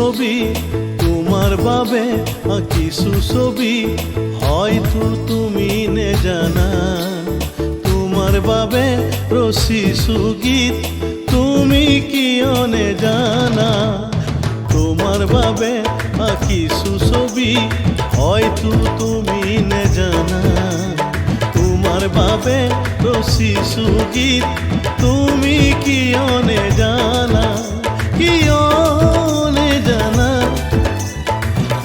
ছবি তোমাৰ বাবে আঁকিছো ছবি হয়তো তুমি নেজানা তোমাৰ বাবে ৰচিছো গীত তুমি কিয় নেজানা তোমাৰ বাবে আঁকিছো ছবি হয়তো তুমি নেজানা তোমাৰ বাবে ৰচিছো গীত তুমি কিয় নেজানা কিয় নেজানা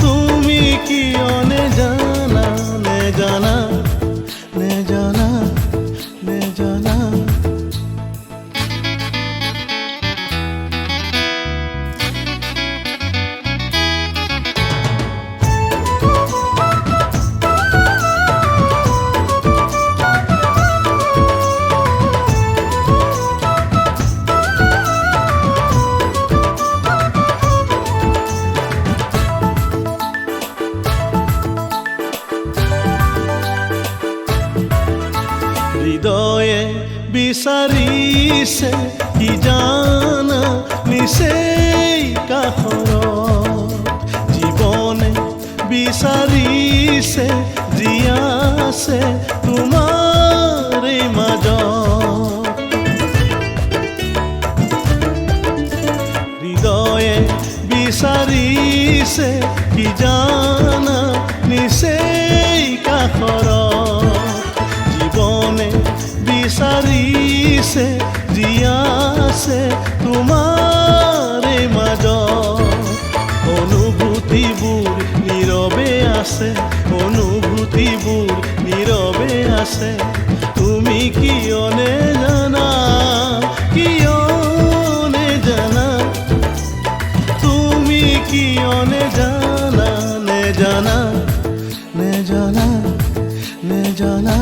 তুমি কিয় নেজানা নেজানা নেজানা নেজানা হৃদয়ে বিচাৰিছে কি জানা নিচেই কাষৰত জীৱনে বিচাৰিছে জীয়াছে তোমাৰ মাজত হৃদয়ে বিচাৰিছে কি জানা নিচেই কাষৰত জীবনে বিচাৰিছে জীয়াছে তোমাৰ মাজত অনুভূতিবোৰ নীৰৱে আছে অনুভূতিবোৰ নীৰৱে আছে তুমি কিয় নেজানা কিয় নেজানা তুমি কিয় নেজানা নেজানা নেজানা নেজানা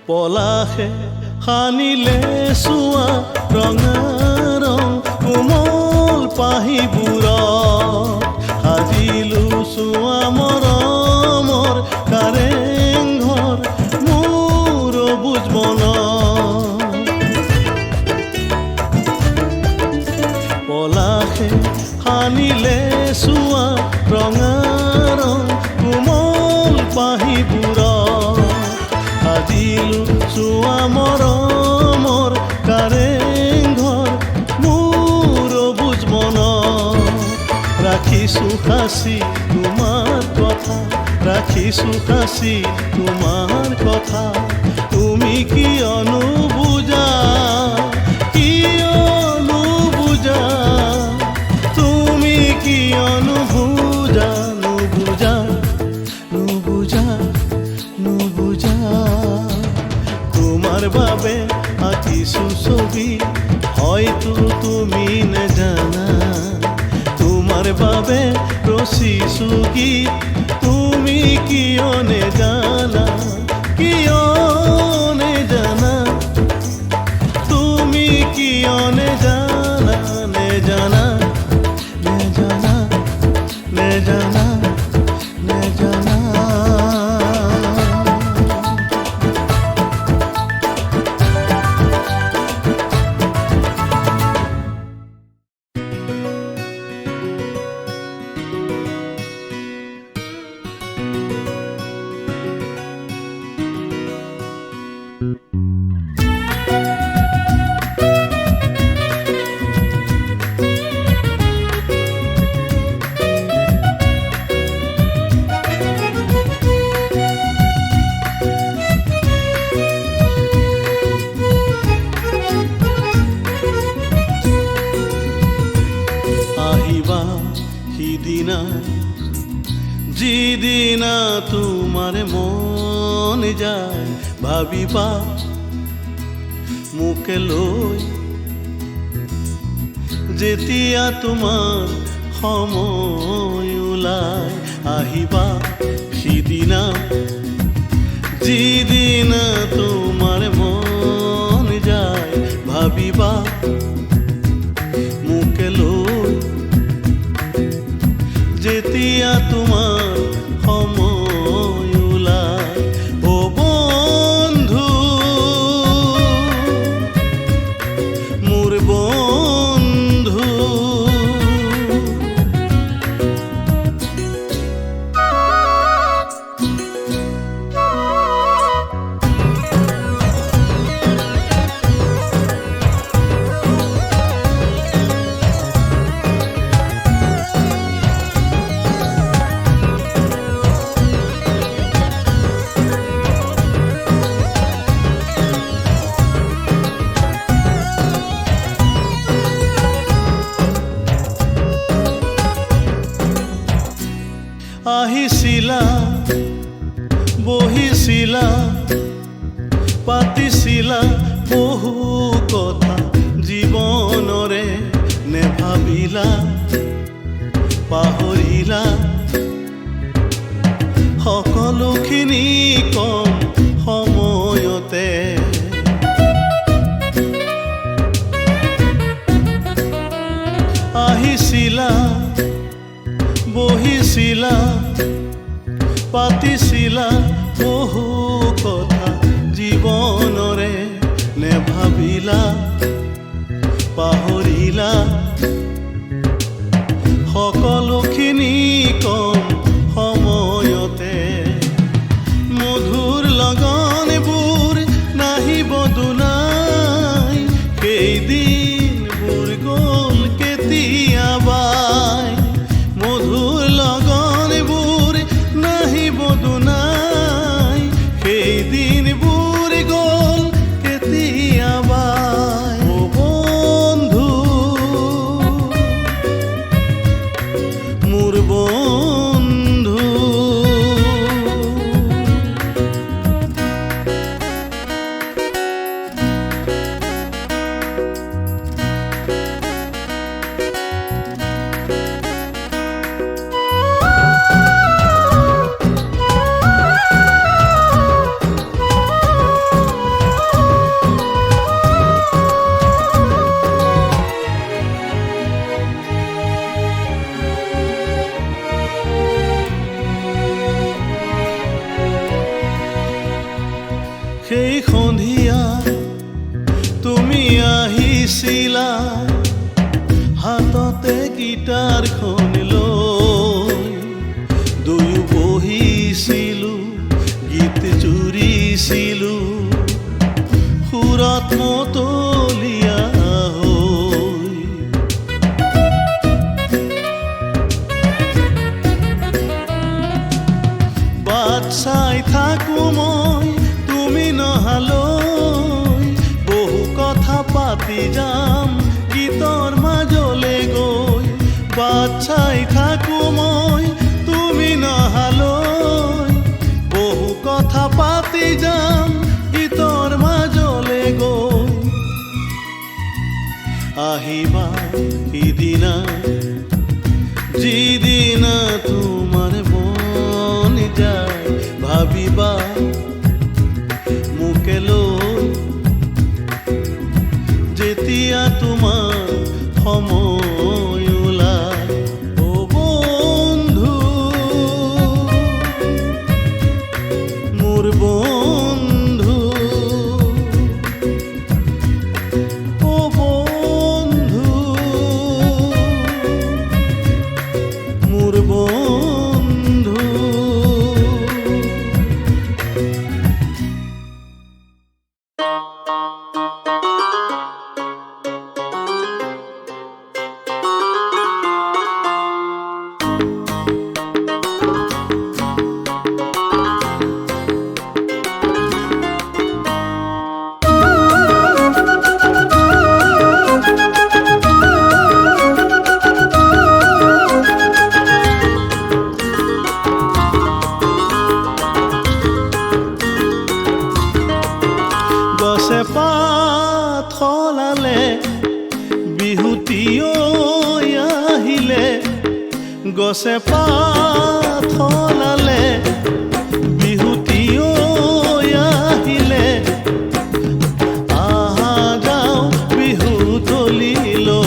পলাশে সানিলে চোৱা ৰঙা ৰং কোমল পাহিবোৰত সাজিলো চোৱা মৰমৰ কাৰেংঘৰ মোৰ বুজ মনত পলাশে সানিলে চোৱা ৰঙা ৰং কোমল পাহিবোৰত সাজিলো চোৱা মৰমৰ কাৰেংঘৰ মোৰ বুজ মনত ৰাখিছো সাঁচি তোমাৰ কথা ৰাখিছো সাঁচি তোমাৰ কথা তুমি কিয় নুবুজা কিয় নুবুজা তুমি কিয় নুবুজা নুবুজা নুবুজা নুবুজা তোমার বাবে আঁকিছো ছবি হয়তো তুমি নেজানা তোমার বাবে ৰচিছো গীত তুমি কিয় নেজানা কিয় নেজানা তুমি কিয় নেজানা নেজানা নেজানা নেজানা নেজানা সিদিনা যিদিনা তোমার মন যায় ভাবিবা মোকে লৈ যেতিয়া তোমাৰ সময় ওলাই আহিবা সিদিনা যিদিনা তোমাৰ মন যায় ভাবিবা মোকে লৈ যেতিয়া তোমাৰ সময় ওলাই অ বন্ধু মোৰ বন্ধু আহিছিলা বহিছিলা পাতিছিলা বহু কথা জীৱনৰে নেভাবিলা পাহৰিলা সকলোখিনি কম সময়তে আহিছিলা বহিছিলা পাতিছিলা বহু কথা জীৱনৰে নেভাবিলা পাহৰিলা সকলোখিনি কম সময়তে মধুৰ লগনবোৰ নাহিব দুনাই সেইদিনবোৰ গ'ল কেতিয়াবাই মধুৰ লগনবোৰ নাহিব দুনাই সেইদিনবোৰ গ'ল কেতিয়াবাই অ বন্ধু মোৰ বন্ধু সেই সন্ধিয়া তুমি আহিছিলা হাততে গিটাৰখন লৈ দুয়ো বহিছিলো গীত জুৰিছিলো সুৰত মতলীয়া হৈ বাট চাই থাকো মই তুমি নহালৈ বহু কথা পাতি যাম গীতৰ মাজলে গৈ বাট চাই থাকো মই তুমি নহালৈ বহু কথা পাতি যাম গীতৰ মাজলে গৈ আহিবা সিদিনা যিদিনা তোমাৰ মন যায় ভাবিবা মোকে লৈ যেতিয়া তোমাৰ সময় ওলাই অ বন্ধু মোৰ বন্ধু অ বন্ধু মোৰ বন্ধু পাত সলালে বিহুতি আহিলে গছে পাত সলালে বিহুতি আহিলে আহা যাওঁ বিহু তলিলৈ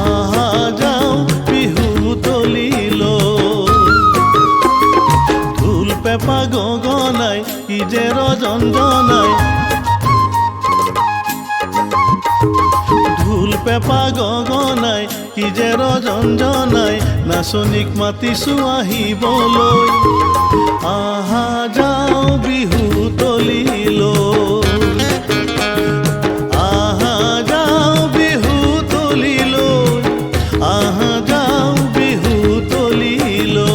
আহা যাওঁ বিহু তলিলৈ ঢোল পেঁপা গগনাই কি যে ৰজনজনাই ঢোল পেঁপা গগনাই কি যে ৰজনজনাই নাচনীক মাতিছো আহিবলৈ আহা যাওঁ বিহু তলিলৈ আহা যাওঁ বিহু তলিলৈ আহা যাওঁ বিহু তলিলৈ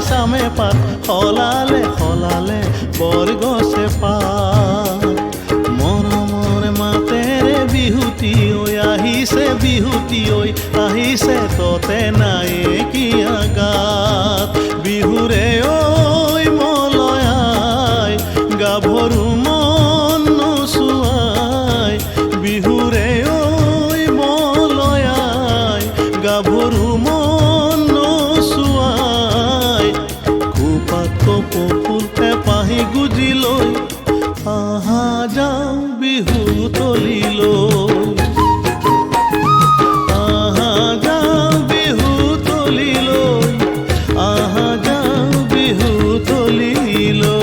সামে পাত সলালে বৰগছে পাত মৰমৰ মাতেৰে বিহুতি আহিছে ততে নাই কি গাত বিহুৰে ঐ মলয়াই গাভৰু মন নচুৱাই বিহুৰে ঐ মলয়াই গাভৰু মন নচুৱাই খোপাত কপৌফুল পেঁপাহি গুজি লৈ আহা যাওঁ বিহু তলিলৈ আহা যাওঁ বিহু তলিলৈ আহা যাওঁ বিহু তলিলৈ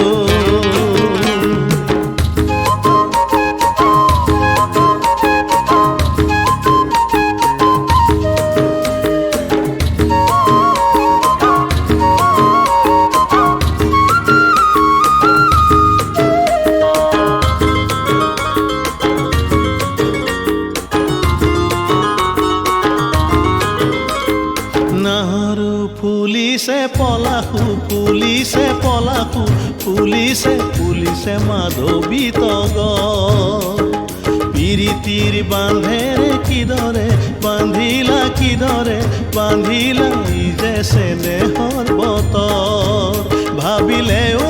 ফুলিছে মাধৱী তগৰ পিৰিতিৰ বান্ধেৰে কিদৰে বান্ধিলা ই যে চেনেহৰ বতৰ ভাবিলে ঐ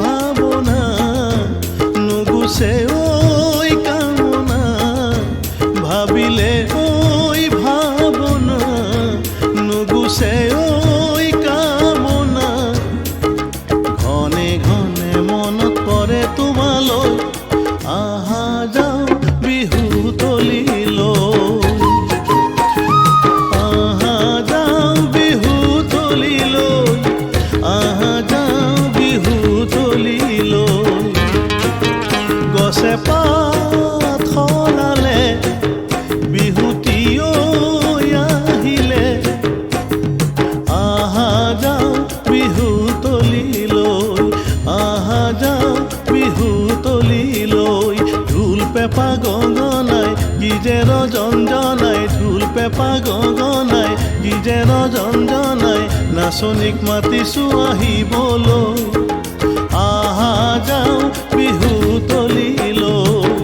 ভাৱনা নুগুচে ঐ কামনা ভাবিলে ঐ ভাৱনা নুগুচে ঐ কামনা ঘনে ঘনে মনত পৰে তোমালৈ আহা যাওঁ বিহু তলিলৈ আহা যাওঁ বিহু তলিলৈ আহা যাওঁ বিহু তলিলৈ গছে পাত সলালে বিহুতি আহিলে আহা যাওঁ বিহু তলিলৈ আহা যাওঁ বিহু তলিলৈ ঢোল পেঁপা গগনাই কি যে ৰজনজনাই ঢোল পেঁপা গগনাই কি যে ৰজনজনাই নাচনীক মাতিছো আহিবলৈ আহা যাওঁ বিহু তলিলৈ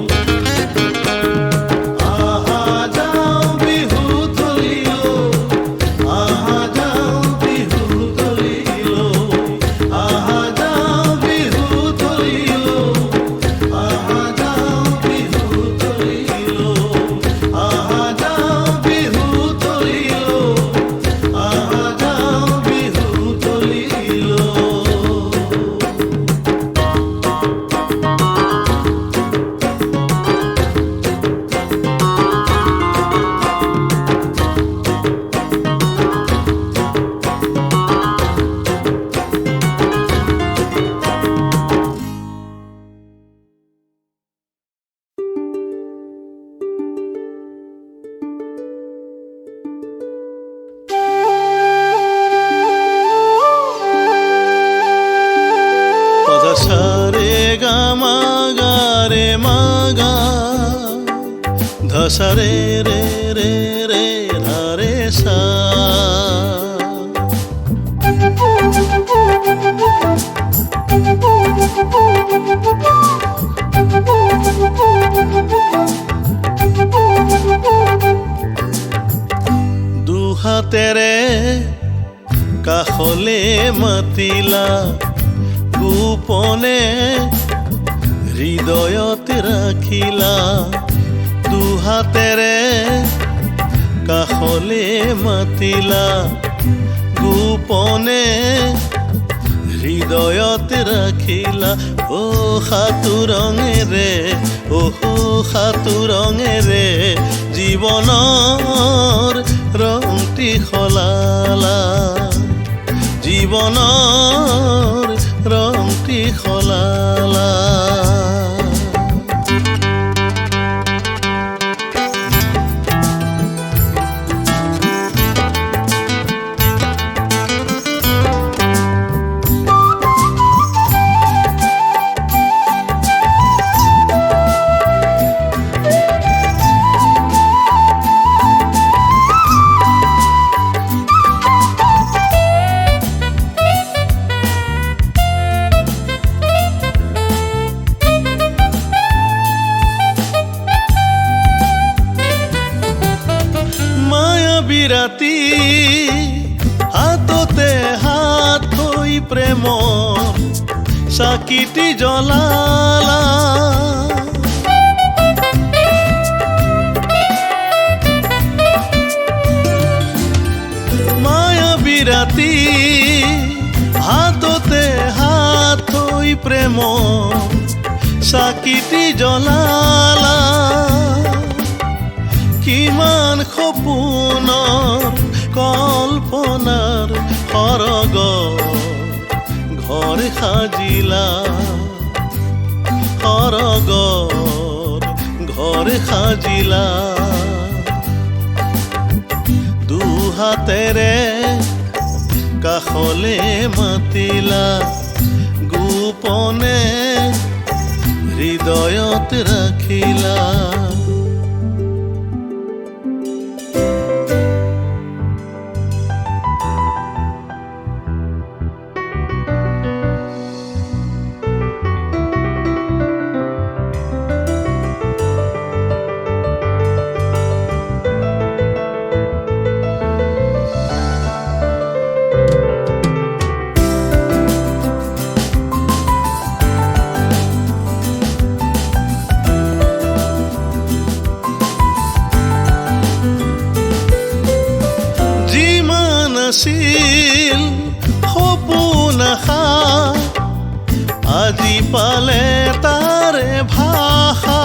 ধসা ৰে ৰে ৰে ৰে ধা ৰে সা। দুহাতেৰে কাষলে মাতিলা, গোপনে হৃদয়ত ৰাখিলা। দুহাতেৰে কাষলে মাতিলা, গোপনে হৃদয়ত ৰাখিলা। ও সাতুৰঙেৰে, ও সাতুৰঙেৰে জীৱনৰ ৰংটি সলালা, জীৱনৰ ৰংটি সলালা। বিৰাতি হাততে হাত থৈ প্ৰেমৰ চাকিটি জ্বলালা। মায়া বিৰাতি হাততে হাত থৈ প্ৰেমৰ চাকিটি জ্বলালা। কিমান সপোনৰ কল্পনাৰ সৰগ ঘৰ সাজিলা, সৰগৰ ঘৰ সাজিলা। দুহাতেৰে কাষলে মাতিলা, গোপনে হৃদয়ত ৰাখিলা। আছিল সপোন আশা, আজি পালে তাৰে ভাষা।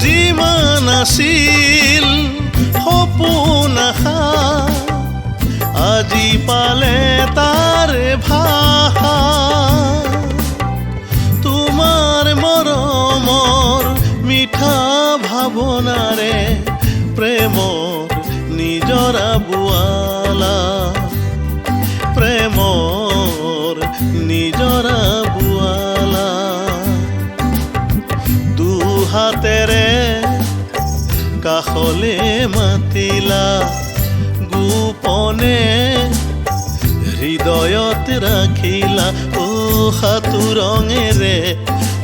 যিমান আছিল সপোন আশা, আজি পালে তাৰে ভাষা। তোমাৰ মৰমৰ মিঠা ভাৱনাৰে প্ৰেমৰ নিজৰা বোৱালা, প্ৰেমৰ নিজৰা বোৱালা। দুহাতেৰে কাষলে মাতিলা, গোপনে হৃদয়ত ৰাখিলা। ও সাতুৰঙেৰে,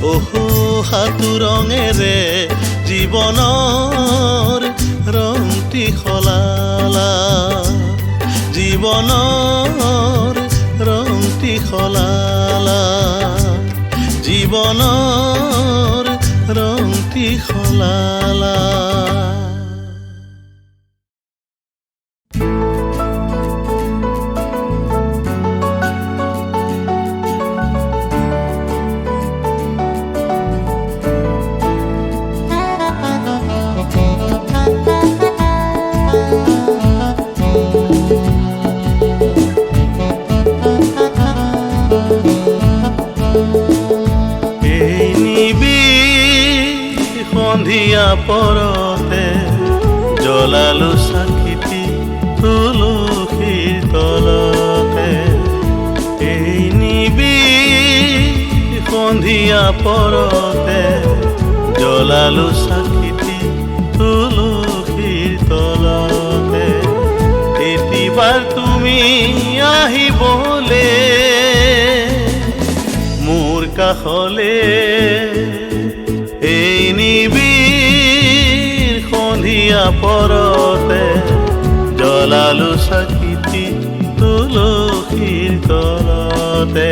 ও সাতুৰঙেৰে জীৱনৰ ৰংটি সলালা, জীৱনৰ ৰংটি সলালা, জীৱনৰ ৰংটি সলালা। সন্ধিয়া পৰতে জ্বলালো চাকিটি তুলসীৰ তলতে, এই নিবি সন্ধিয়া পৰতে জ্বলালো চাকিটি তুলসীৰ তলতে। এটিবাৰ তুমি আহিবলে মোৰ কাষলে, এই নিবিড় সন্ধিয়া পৰতে জ্বলালো চাকিটি তুলসীৰ তলতে।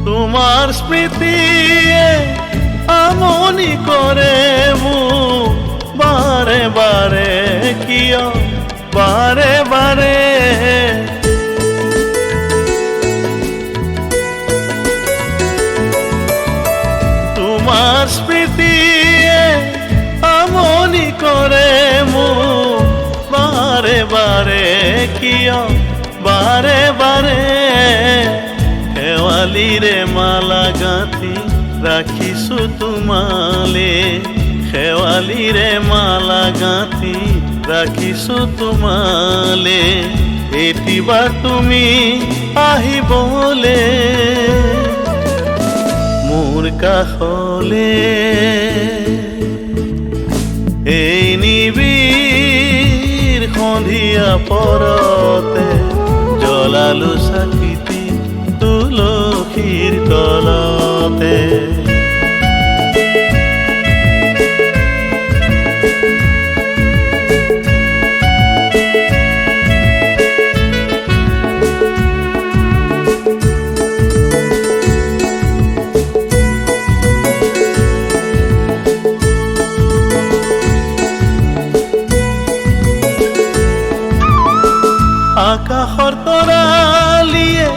তোমার স্মৃতিয়ে আমনি করে মোক বারে বারে, কিয় বারে বারে। তোমার স্মৃতিয়ে আমনি করে মোক বারে বারে, কিয় বারে বারে। শেৱালিৰে মালা গাঁঠি ৰাখিছো তোমালে, শেৱালিৰে মালা গাঁঠি ৰাখিছো তোমালে। এটিবাৰ তুমি আহিবলে মোৰ কাষলে, এই নিবিড় সন্ধিয়া পৰতে জ্বলালো চাকিটি তুলসীৰ তলতে। আকাশৰ তৰালিয়ে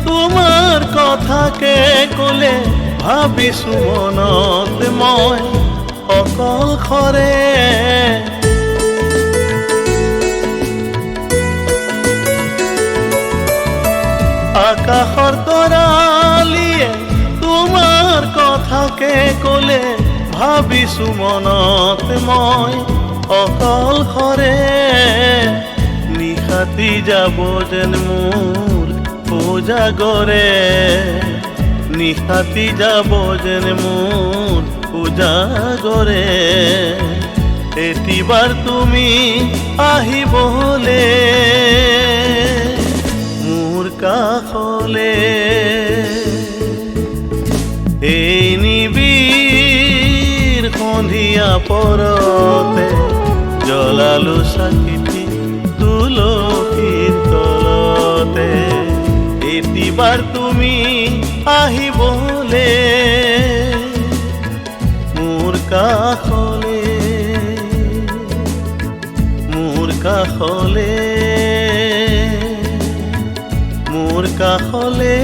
তোমাৰ কথাকে ক'লে, ভাবিছো মনত মই অকলশৰে। আকাশৰ তৰালিয়ে তোমাৰ কথাকে ক'লে, ভাবিছো মনত মই অকলশৰে। নিশাতি যাব যেন মোৰ উজাগৰে, নিশাতি যাব যেন মোৰ উজাগৰে। এটিবাৰ তুমি আহিবলে মোৰ কাষলে, এই নিবিড় সন্ধিয়া পৰতে জ্বলালো চাকিটি তুলসীৰ তলতে। এটিবাৰ তুমি আহিবলে মোৰ কাষলে, মোৰ কাষলে, মোৰ কাষলে।